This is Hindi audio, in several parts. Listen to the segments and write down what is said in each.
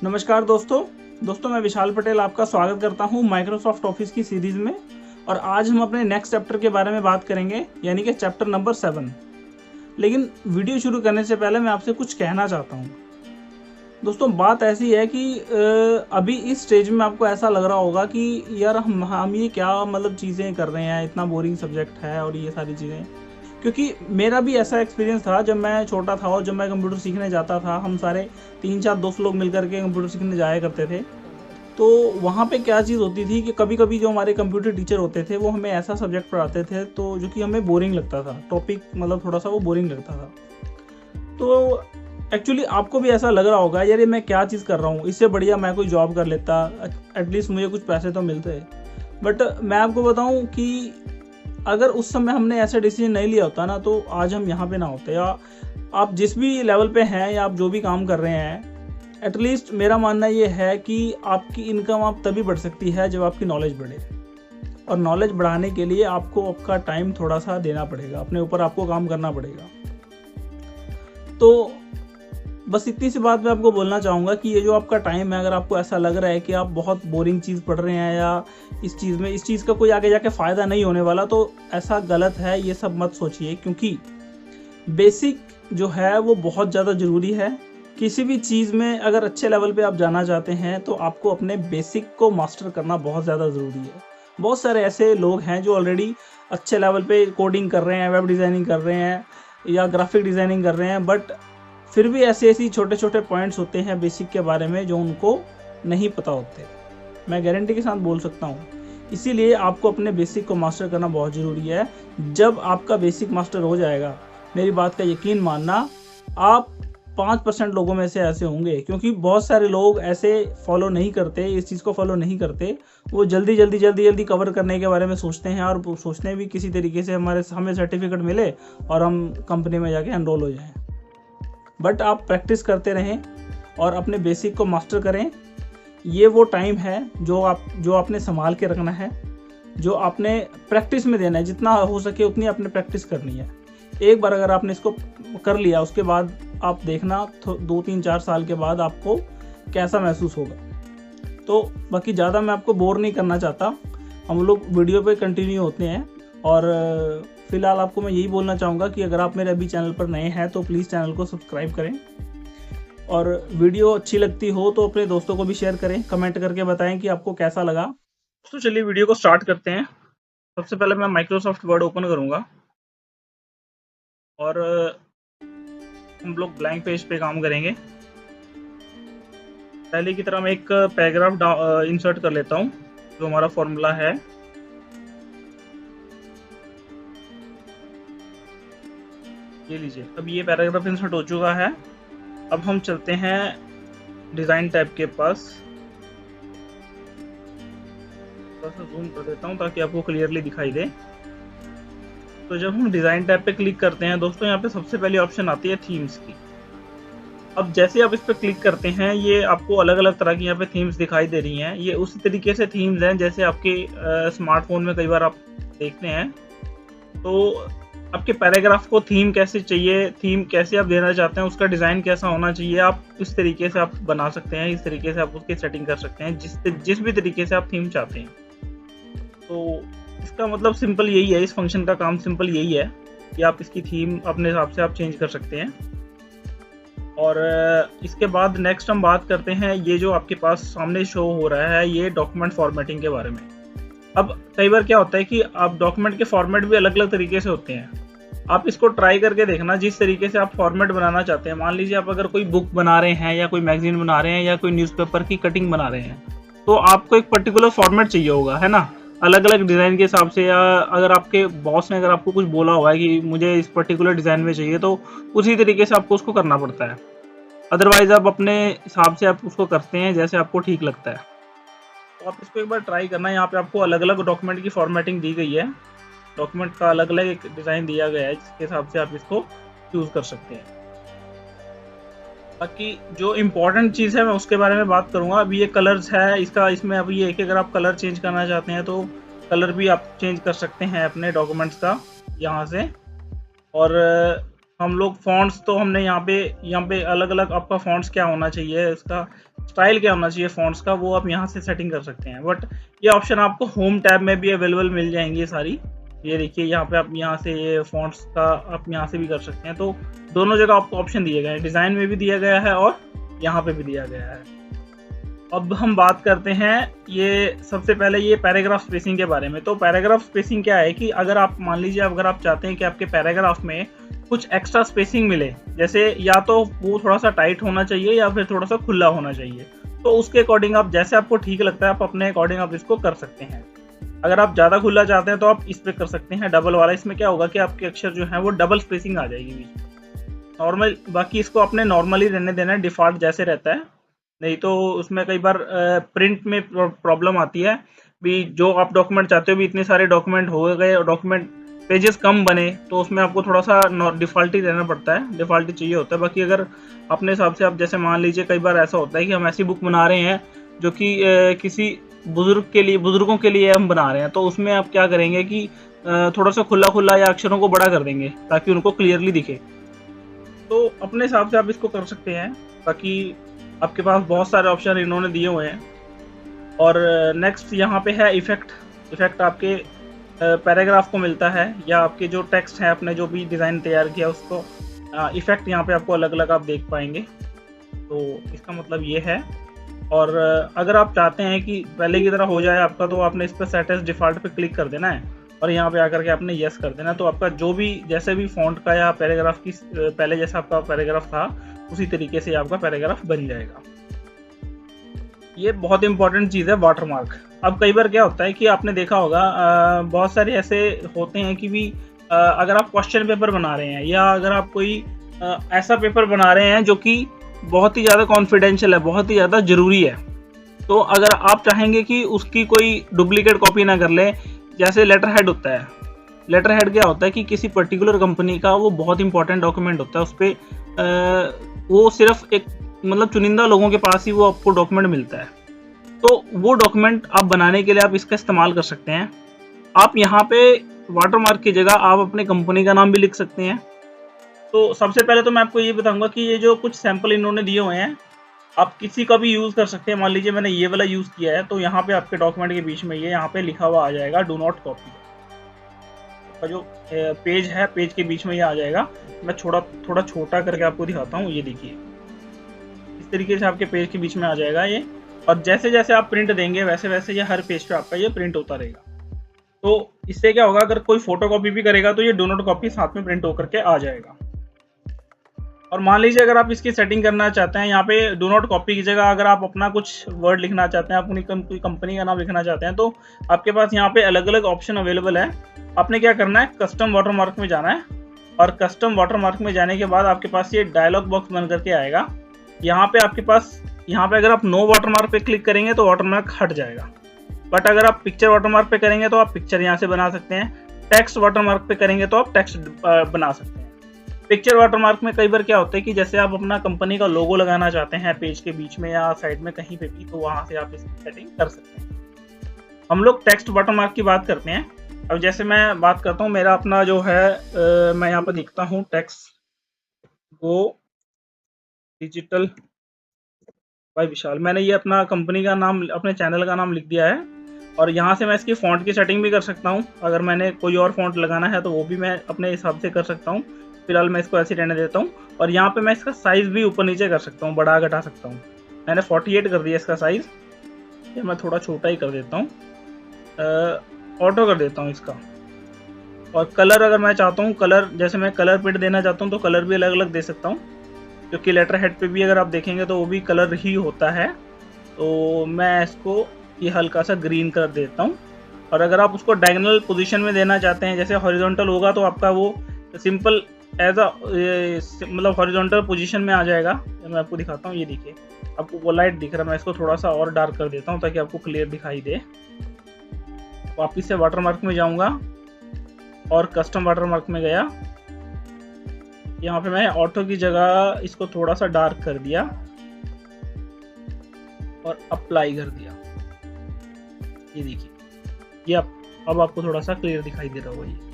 नमस्कार दोस्तों मैं विशाल पटेल आपका स्वागत करता हूं माइक्रोसॉफ्ट ऑफिस की सीरीज़ में। और आज हम अपने नेक्स्ट चैप्टर के बारे में बात करेंगे, यानी कि चैप्टर नंबर 7। लेकिन वीडियो शुरू करने से पहले मैं आपसे कुछ कहना चाहता हूं। दोस्तों बात ऐसी है कि अभी इस स्टेज में आपको ऐसा लग रहा होगा कि यार हम ये क्या मतलब चीज़ें कर रहे हैं, इतना बोरिंग सब्जेक्ट है और ये सारी चीज़ें। क्योंकि मेरा भी ऐसा एक्सपीरियंस था जब मैं छोटा था और जब मैं कंप्यूटर सीखने जाता था। हम सारे 3-4 दोस्त लोग मिल करके कंप्यूटर सीखने जाया करते थे। तो वहाँ पे क्या चीज़ होती थी कि कभी-कभी जो हमारे कंप्यूटर टीचर होते थे वो हमें ऐसा सब्जेक्ट पढ़ाते थे तो जो कि हमें बोरिंग लगता था। टॉपिक मतलब थोड़ा-सा वो बोरिंग लगता था। तो एक्चुअली आपको भी ऐसा लग रहा होगा, यार ये मैं क्या चीज़ कर रहा हूँ, इससे बढ़िया मैं कोई जॉब कर लेता, एटलीस्ट मुझे कुछ पैसे तो मिलते। बट मैं आपको बताऊँ कि अगर उस समय हमने ऐसा डिसीजन नहीं लिया होता ना, तो आज हम यहाँ पे ना होते। या आप जिस भी लेवल पे हैं या आप जो भी काम कर रहे हैं, एटलीस्ट मेरा मानना ये है कि आपकी इनकम आप तभी बढ़ सकती है जब आपकी नॉलेज बढ़े। और नॉलेज बढ़ाने के लिए आपको आपका टाइम थोड़ा सा देना पड़ेगा, अपने ऊपर आपको काम करना पड़ेगा। तो बस इतनी सी बात मैं आपको बोलना चाहूँगा कि ये जो आपका टाइम है, अगर आपको ऐसा लग रहा है कि आप बहुत बोरिंग चीज़ पढ़ रहे हैं या इस चीज़ का कोई आगे जाके फ़ायदा नहीं होने वाला, तो ऐसा गलत है, ये सब मत सोचिए। क्योंकि बेसिक जो है वो बहुत ज़्यादा ज़रूरी है। किसी भी चीज़ में अगर अच्छे लेवल पे आप जाना चाहते हैं तो आपको अपने बेसिक को मास्टर करना बहुत ज़्यादा ज़रूरी है। बहुत सारे ऐसे लोग हैं जो ऑलरेडी अच्छे लेवल पे कोडिंग कर रहे हैं, वेब डिज़ाइनिंग कर रहे हैं या ग्राफिक डिज़ाइनिंग कर रहे हैं, बट फिर भी ऐसे छोटे छोटे पॉइंट्स होते हैं बेसिक के बारे में जो उनको नहीं पता होते। मैं गारंटी के साथ बोल सकता हूँ। इसीलिए आपको अपने बेसिक को मास्टर करना बहुत ज़रूरी है। जब आपका बेसिक मास्टर हो जाएगा, मेरी बात का यकीन मानना, आप 5% लोगों में से ऐसे होंगे। क्योंकि बहुत सारे लोग ऐसे फॉलो नहीं करते, इस चीज़ को फॉलो नहीं करते। वो जल्दी कवर करने के बारे में सोचते हैं और सोचते भी किसी तरीके से हमें सर्टिफिकेट मिले और हम कंपनी में जाके एनरोल हो जाएं। बट आप प्रैक्टिस करते रहें और अपने बेसिक को मास्टर करें। ये वो टाइम है जो आपने संभाल के रखना है, जो आपने प्रैक्टिस में देना है। जितना हो सके उतनी आपने प्रैक्टिस करनी है। एक बार अगर आपने इसको कर लिया, उसके बाद आप देखना 2-3-4 साल के बाद आपको कैसा महसूस होगा। तो बाकी ज़्यादा मैं आपको बोर नहीं करना चाहता, हम लोग वीडियो पे कंटिन्यू होते हैं। और फिलहाल आपको मैं यही बोलना चाहूँगा कि अगर आप मेरे अभी चैनल पर नए हैं तो प्लीज़ चैनल को सब्सक्राइब करें। और वीडियो अच्छी लगती हो तो अपने दोस्तों को भी शेयर करें, कमेंट करके बताएं कि आपको कैसा लगा। तो चलिए वीडियो को स्टार्ट करते हैं। सबसे पहले मैं माइक्रोसॉफ्ट वर्ड ओपन करूँगा और हम लोग ब्लैंक पेज पे काम करेंगे। पहले की तरह मैं एक पैराग्राफ इंसर्ट कर लेता हूँ, जो हमारा फॉर्मूला है। ये लीजिए, अब ये पैराग्राफ इंसर्ट हो चुका है। अब हम चलते हैं डिज़ाइन टैब के पास। थोड़ा सा जूम कर देता हूँ ताकि आपको क्लियरली दिखाई दे। तो जब हम डिज़ाइन टैब पे क्लिक करते हैं दोस्तों, यहाँ पे सबसे पहली ऑप्शन आती है थीम्स की। अब जैसे आप इस पर क्लिक करते हैं, ये आपको अलग अलग तरह की यहाँ पे थीम्स दिखाई दे रही हैं। ये उसी तरीके से थीम्स हैं जैसे आपके स्मार्टफोन में कई बार आप देखते हैं। तो आपके पैराग्राफ को थीम कैसे चाहिए, थीम कैसे आप देना चाहते हैं, उसका डिज़ाइन कैसा होना चाहिए, आप इस तरीके से आप बना सकते हैं। इस तरीके से आप उसकी सेटिंग कर सकते हैं, जिस भी तरीके से आप थीम चाहते हैं। तो इसका मतलब सिंपल यही है, इस फंक्शन का काम सिंपल यही है कि आप इसकी थीम अपने हिसाब से आप चेंज कर सकते हैं। और इसके बाद नेक्स्ट हम बात करते हैं, ये जो आपके पास सामने शो हो रहा है, ये डॉक्यूमेंट फॉर्मेटिंग के बारे में। अब कई बार क्या होता है कि आप डॉक्यूमेंट के फॉर्मेट भी अलग अलग तरीके से होते हैं। आप इसको ट्राई करके देखना, जिस तरीके से आप फॉर्मेट बनाना चाहते हैं। मान लीजिए आप अगर कोई बुक बना रहे हैं या कोई मैगजीन बना रहे हैं या कोई न्यूज़पेपर की कटिंग बना रहे हैं, तो आपको एक पर्टिकुलर फॉर्मेट चाहिए होगा, है ना, अलग अलग डिज़ाइन के हिसाब से। या अगर आपके बॉस ने अगर आपको कुछ बोला हुआ है कि मुझे इस पर्टिकुलर डिज़ाइन में चाहिए, तो उसी तरीके से आपको उसको करना पड़ता है। अदरवाइज आप अपने हिसाब से आप उसको करते हैं जैसे आपको ठीक लगता है। तो आप इसको एक बार ट्राई करना। यहाँ पे आपको अलग अलग डॉक्यूमेंट की फॉर्मेटिंग दी गई है, डॉक्यूमेंट का अलग अलग एक डिज़ाइन दिया गया है, जिसके हिसाब से आप इसको यूज़ कर सकते हैं। बाकी जो इम्पोर्टेंट चीज़ है मैं उसके बारे में बात करूँगा। अभी ये कलर्स है इसका, इसमें अभी ये है कि अगर आप कलर चेंज करना चाहते हैं तो कलर भी आप चेंज कर सकते हैं अपने डॉक्यूमेंट्स का यहाँ से। और हम लोग फ़ॉन्ट्स तो हमने यहाँ पे अलग अलग आपका फ़ॉन्ट्स क्या होना चाहिए, इसका स्टाइल क्या होना चाहिए फ़ॉन्ट्स का, वो आप यहाँ से सेटिंग कर सकते हैं। बट ये ऑप्शन आपको होम टैब में भी अवेलेबल मिल जाएंगी सारी। ये देखिए यहाँ पे आप यहाँ से ये फ़ॉन्ट्स का आप यहाँ से भी कर सकते हैं। तो दोनों जगह आपको ऑप्शन दिए गए हैं, डिज़ाइन में भी दिया गया है और यहाँ पे भी दिया गया है। अब हम बात करते हैं ये सबसे पहले ये पैराग्राफ स्पेसिंग के बारे में। तो पैराग्राफ स्पेसिंग क्या है कि अगर आप मान लीजिए अगर आप चाहते हैं कि आपके पैराग्राफ में कुछ एक्स्ट्रा स्पेसिंग मिले, जैसे या तो वो थोड़ा सा टाइट होना चाहिए या फिर थोड़ा सा खुला होना चाहिए, तो उसके अकॉर्डिंग आप जैसे आपको ठीक लगता है आप अपने अकॉर्डिंग आप इसको कर सकते हैं। अगर आप ज़्यादा खुला चाहते हैं तो आप इस पर कर सकते हैं डबल वाला। इसमें क्या होगा कि आपके अक्षर जो है वो डबल स्पेसिंग आ जाएगी बीच में। नॉर्मल बाकी इसको अपने नॉर्मली रहने देना है, डिफ़ॉल्ट जैसे रहता है, नहीं तो उसमें कई बार प्रिंट में प्रॉब्लम आती है भी। जो आप डॉक्यूमेंट चाहते हो भी इतने सारे डॉक्यूमेंट हो गए और डॉक्यूमेंट पेजेस कम बने, तो उसमें आपको थोड़ा सा डिफ़ॉल्ट ही रहना पड़ता है, डिफ़ॉल्ट ही चाहिए होता है। बाकी अगर अपने हिसाब से आप जैसे मान लीजिए कई बार ऐसा होता है कि हम ऐसी बुक बना रहे हैं जो कि किसी बुजुर्गों के लिए हम बना रहे हैं, तो उसमें आप क्या करेंगे कि थोड़ा सा खुला खुला या अक्षरों को बड़ा कर देंगे ताकि उनको क्लियरली दिखे। तो अपने हिसाब से आप इसको कर सकते हैं। बाकी आपके पास बहुत सारे ऑप्शन इन्होंने दिए हुए हैं। और नेक्स्ट यहाँ पे है इफ़ेक्ट आपके पैराग्राफ को मिलता है या आपके जो टेक्स्ट है आपने जो भी डिज़ाइन तैयार किया उसको इफ़ेक्ट यहाँ पे आपको अलग अलग आप देख पाएंगे। तो इसका मतलब ये है। और अगर आप चाहते हैं कि पहले की तरह हो जाए आपका, तो आपने इस पर सेट एज डिफ़ॉल्ट पे क्लिक कर देना है और यहाँ पे आकर के आपने यस कर देना। तो आपका जो भी जैसे भी फ़ॉन्ट का या पैराग्राफ की पहले जैसा आपका पैराग्राफ था उसी तरीके से आपका पैराग्राफ बन जाएगा। ये बहुत इंपॉर्टेंट चीज़ है वाटरमार्क। अब कई बार क्या होता है कि आपने देखा होगा बहुत सारे ऐसे होते हैं कि भी अगर आप क्वेश्चन पेपर बना रहे हैं या अगर आप कोई ऐसा पेपर बना रहे हैं जो कि बहुत ही ज़्यादा कॉन्फिडेंशियल है, बहुत ही ज़्यादा ज़रूरी है, तो अगर आप चाहेंगे कि उसकी कोई डुप्लीकेट कॉपी ना कर ले, जैसे लेटर हेड होता है। लेटर हेड क्या होता है कि किसी पर्टिकुलर कंपनी का वो बहुत इंपॉर्टेंट डॉक्यूमेंट होता है, उस पर वो सिर्फ एक मतलब चुनिंदा लोगों के पास ही वो आपको डॉक्यूमेंट मिलता है। तो वो डॉक्यूमेंट आप बनाने के लिए आप इसका इस्तेमाल कर सकते हैं। आप यहाँ पे वाटरमार्क की जगह आप अपने कंपनी का नाम भी लिख सकते हैं। तो सबसे पहले तो मैं आपको ये बताऊंगा कि ये जो कुछ सैंपल इन्होंने दिए हुए हैं आप किसी का भी यूज़ कर सकते हैं। मान लीजिए मैंने ये वाला यूज़ किया है, तो यहाँ पे आपके डॉक्यूमेंट के बीच में ये यहाँ पे लिखा हुआ आ जाएगा डू नॉट कॉपी का जो पेज है, पेज के बीच में ये आ जाएगा। मैं थोड़ा छोटा करके आपको दिखाता हूँ। ये देखिए इस तरीके से आपके पेज के बीच में आ जाएगा ये, और जैसे जैसे आप प्रिंट देंगे वैसे वैसे ये हर पेज पे आपका ये प्रिंट होता रहेगा। तो इससे क्या होगा, अगर कोई फोटो कॉपी भी करेगा तो ये डू नॉट कॉपी साथ में प्रिंट होकर के आ जाएगा। और मान लीजिए अगर आप इसकी सेटिंग करना चाहते हैं, यहाँ पे डू नॉट कॉपी की जगह अगर आप अपना कुछ वर्ड लिखना चाहते हैं, अपनी कोई कंपनी का नाम लिखना चाहते हैं, तो आपके पास यहाँ पे अलग अलग ऑप्शन अवेलेबल है। आपने क्या करना है, कस्टम वाटरमार्क में जाना है और कस्टम वाटरमार्क में जाने के बाद आपके पास ये डायलॉग बॉक्स बन करके आएगा। यहाँ पे आपके पास यहाँ पे अगर आप नो वाटरमार्क पे क्लिक करेंगे तो वाटरमार्क हट जाएगा। बट अगर आप पिक्चर वाटरमार्क पे करेंगे तो आप पिक्चर यहाँ से बना सकते हैं। टेक्स्ट वाटरमार्क पे करेंगे तो आप टेक्स्ट बना सकते हैं। पिक्चर वाटरमार्क में कई बार क्या होता है कि जैसे आप अपना कंपनी का लोगो लगाना चाहते हैं पेज के बीच में या साइड में कहीं पे भी, तो वहाँ से आप इसकी सेटिंग कर सकते हैं। हम लोग टेक्स्ट वाटरमार्क की बात करते हैं। अब जैसे मैं बात करता हूँ, मेरा अपना जो है मैं यहाँ पर लिखता हूँ टेक्स्ट गो डिजिटल बाय विशाल। मैंने ये अपना कंपनी का नाम, अपने चैनल का नाम लिख दिया है। और यहाँ से मैं इसकी फ़ॉन्ट की सेटिंग भी कर सकता हूँ। अगर मैंने कोई और फ़ॉन्ट लगाना है तो वो भी मैं अपने हिसाब से कर सकता हूँ। फिलहाल मैं इसको ऐसे रहने देता हूँ। और यहाँ पे मैं इसका साइज़ भी ऊपर नीचे कर सकता हूँ, बढ़ा घटा सकता हूँ। मैंने 48 कर दिया इसका साइज़, या मैं थोड़ा छोटा ही कर देता हूँ, ऑटो कर देता हूँ इसका। और कलर अगर मैं चाहता हूँ, कलर जैसे मैं कलर प्रिंट देना चाहता हूँ तो कलर भी अलग अलग दे सकता हूँ, क्योंकि लेटर हेड पे भी अगर आप देखेंगे तो वो भी कलर ही होता है। तो मैं इसको ये हल्का सा ग्रीन कर देता हूँ। और अगर आप उसको डायगोनल पोजीशन में देना चाहते हैं, जैसे हॉरिजॉन्टल होगा तो आपका वो सिंपल एज अ मतलब हॉरिजॉन्टल पोजीशन में आ जाएगा। मैं आपको दिखाता हूँ, ये देखिए आपको वो लाइट दिख रहा है। मैं इसको थोड़ा सा और डार्क कर देता हूँ ताकि आपको क्लियर दिखाई दे। वापिस से वाटरमार्क में जाऊँगा और कस्टम वाटरमार्क में गया। यहाँ पे मैं ऑटो की जगह इसको थोड़ा सा डार्क कर दिया और अप्लाई कर दिया। ये देखिए ये अब आपको थोड़ा सा क्लियर दिखाई दे रहा होगा। ये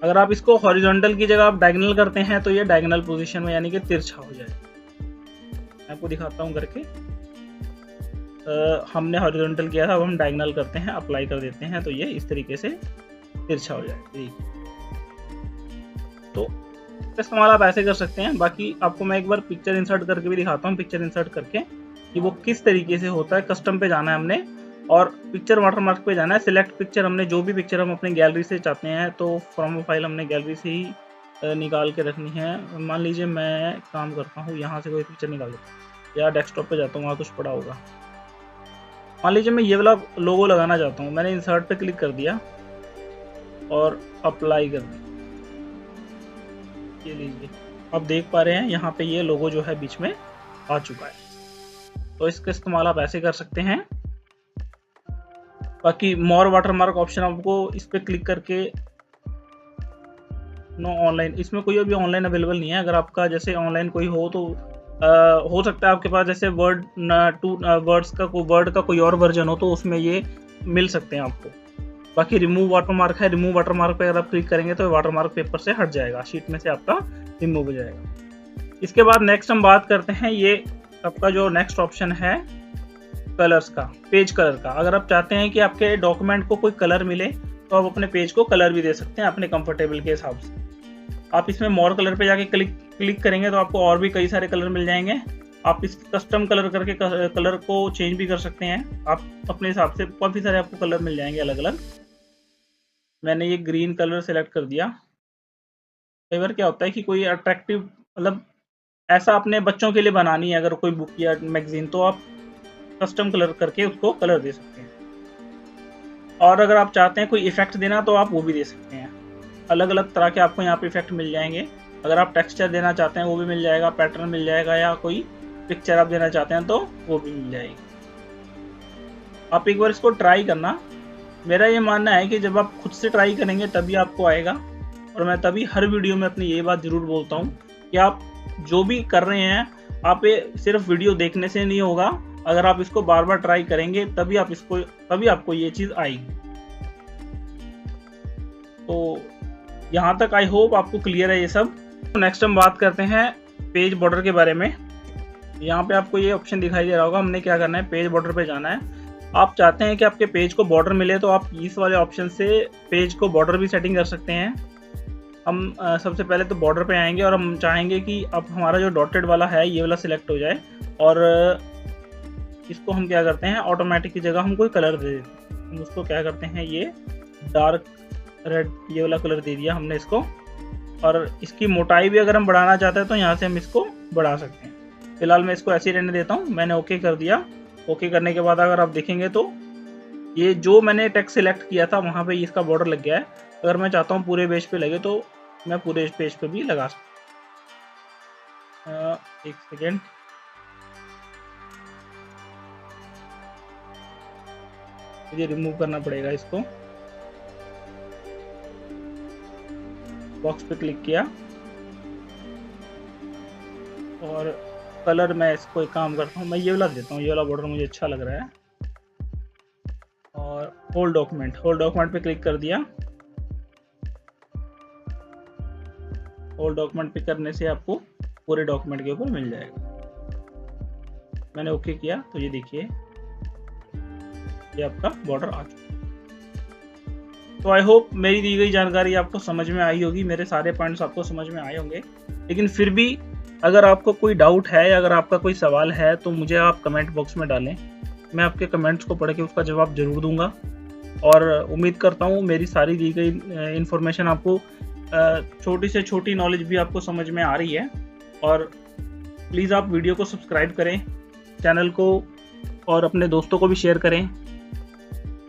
अगर आप इसको हॉरिजॉन्टल की जगह आप डायगोनल करते हैं तो ये डायगोनल पोजीशन में यानी कि तिरछा हो जाए। मैं आपको दिखाता हूँ करके। हमने हॉरिजॉन्टल किया था, अब हम डायगोनल करते हैं, अप्लाई कर देते हैं, तो ये इस तरीके से तिरछा हो जाएगा। तो इस्तेमाल आप ऐसे कर सकते हैं। बाकी आपको मैं एक बार पिक्चर इंसर्ट करके भी दिखाता हूँ, पिक्चर इंसर्ट करके कि वो किस तरीके से होता है। कस्टम पे जाना है हमने और पिक्चर वाटरमार्क पे जाना है, सिलेक्ट पिक्चर। हमने जो भी पिक्चर हम अपने गैलरी से चाहते हैं तो फ्रॉम फाइल हमने गैलरी से ही निकाल के रखनी है। मान लीजिए मैं काम करता हूँ, यहाँ से कोई पिक्चर निकाल लेता हूँ या डेस्कटॉप पे जाता हूँ, वहाँ कुछ पड़ा होगा। मान लीजिए मैं ये वाला लोगो लगाना चाहता हूँ, मैंने इंसर्ट पे क्लिक कर दिया और अप्लाई कर दिया। ये लीजिए, आप देख पा रहे हैं यहाँ पे ये लोगो जो है बीच में आ चुका है। तो इसका इस्तेमाल आप ऐसे कर सकते हैं। बाकी मोर वाटरमार्क ऑप्शन आपको इस पर क्लिक करके, नो ऑनलाइन, इसमें कोई अभी ऑनलाइन अवेलेबल नहीं है। अगर आपका जैसे ऑनलाइन कोई हो तो हो सकता है आपके पास जैसे वर्ड का कोई और वर्जन हो तो उसमें ये मिल सकते हैं आपको। बाकी रिमूव वाटरमार्क है, रिमूव वाटरमार्क पे अगर आप क्लिक करेंगे तो वाटरमार्क पेपर से हट जाएगा, शीट में से आपका रिमूव हो जाएगा। इसके बाद नेक्स्ट हम बात करते हैं, ये आपका जो नेक्स्ट ऑप्शन है कलर्स का, पेज कलर का। अगर आप चाहते हैं कि आपके डॉक्यूमेंट को कोई कलर मिले तो आप अपने पेज को कलर भी दे सकते हैं अपने कंफर्टेबल के हिसाब से। आप इसमें मोर कलर पे जाके क्लिक करेंगे तो आपको और भी कई सारे कलर मिल जाएंगे। आप इस कस्टम कलर करके कलर को चेंज भी कर सकते हैं आप अपने हिसाब से, काफ़ी सारे आपको कलर मिल जाएंगे अलग अलग। मैंने ये ग्रीन कलर सेलेक्ट कर दिया। कई बार क्या होता है कि कोई अट्रैक्टिव, मतलब ऐसा अपने बच्चों के लिए बनानी है अगर कोई बुक या मैगजीन, तो आप कस्टम कलर करके उसको कलर दे सकते हैं। और अगर आप चाहते हैं कोई इफेक्ट देना तो आप वो भी दे सकते हैं। अलग अलग तरह के आपको यहाँ पे इफेक्ट मिल जाएंगे। अगर आप टेक्सचर देना चाहते हैं वो भी मिल जाएगा, पैटर्न मिल जाएगा, या कोई पिक्चर आप देना चाहते हैं तो वो भी मिल जाएगी। आप एक बार इसको ट्राई करना। मेरा ये मानना है कि जब आप खुद से ट्राई करेंगे तभी आपको आएगा। और मैं तभी हर वीडियो में अपनी ये बात ज़रूर बोलता हूँ कि आप जो भी कर रहे हैं, आप ये सिर्फ वीडियो देखने से नहीं होगा। अगर आप इसको बार बार ट्राई करेंगे तभी आपको ये चीज़ आएगी। तो यहाँ तक आई होप आपको क्लियर है ये सब। तो नेक्स्ट हम बात करते हैं पेज बॉर्डर के बारे में। यहाँ पे आपको ये ऑप्शन दिखाई दे रहा होगा। हमने क्या करना है, पेज बॉर्डर पे जाना है। आप चाहते हैं कि आपके पेज को बॉर्डर मिले तो आप इस वाले ऑप्शन से पेज को बॉर्डर भी सेटिंग कर सकते हैं। हम सबसे पहले तो बॉर्डर पे आएंगे और हम चाहेंगे कि अब हमारा जो डॉटेड वाला है ये वाला सिलेक्ट हो जाए, और इसको हम क्या करते हैं, ऑटोमेटिक की जगह हम कोई कलर दे देते हैं। हम उसको क्या करते हैं, ये डार्क रेड ये वाला कलर दे दिया हमने इसको। और इसकी मोटाई भी अगर हम बढ़ाना चाहते हैं तो यहाँ से हम इसको बढ़ा सकते हैं। फिलहाल मैं इसको ऐसे ही रहने देता हूँ। मैंने ओके कर दिया। ओके करने के बाद अगर आप देखेंगे तो ये जो मैंने टेक्स्ट सिलेक्ट किया था वहाँ पे इसका बॉर्डर लग गया है। अगर मैं चाहता हूँ पूरे पेज पे लगे तो मैं पूरे पेज पे भी लगा सकता हूँ। एक सेकेंड, मुझे रिमूव करना पड़ेगा इसको। बॉक्स पे क्लिक किया और कलर मैं इसको एक काम करता हूँ, मैं ये वाला देता हूँ। ये वाला बॉर्डर मुझे अच्छा लग रहा है। और होल डॉक्यूमेंट पे क्लिक कर दिया। होल डॉक्यूमेंट पे करने से आपको पूरे डॉक्यूमेंट के ऊपर मिल जाएगा। मैंने ओके किया तो ये देखिए ये आपका बॉर्डर आ चुका। तो आई होप मेरी दी गई जानकारी आपको समझ में आई होगी, मेरे सारे पॉइंट्स आपको समझ में आए होंगे। लेकिन फिर भी अगर आपको कोई डाउट है या अगर आपका कोई सवाल है तो मुझे आप कमेंट बॉक्स में डालें। मैं आपके कमेंट्स को पढ़ के उसका जवाब ज़रूर दूंगा। और उम्मीद करता हूँ मेरी सारी दी गई इन्फॉर्मेशन आपको, छोटी से छोटी नॉलेज भी आपको समझ में आ रही है। और प्लीज़ आप वीडियो को सब्सक्राइब करें, चैनल को, और अपने दोस्तों को भी शेयर करें।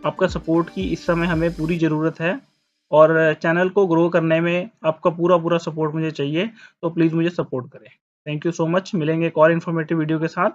आपका सपोर्ट की इस समय हमें पूरी ज़रूरत है और चैनल को ग्रो करने में आपका पूरा सपोर्ट मुझे चाहिए। तो प्लीज़ मुझे सपोर्ट करें। Thank you so much. मिलेंगे एक और इन्फॉर्मेटिव वीडियो के साथ।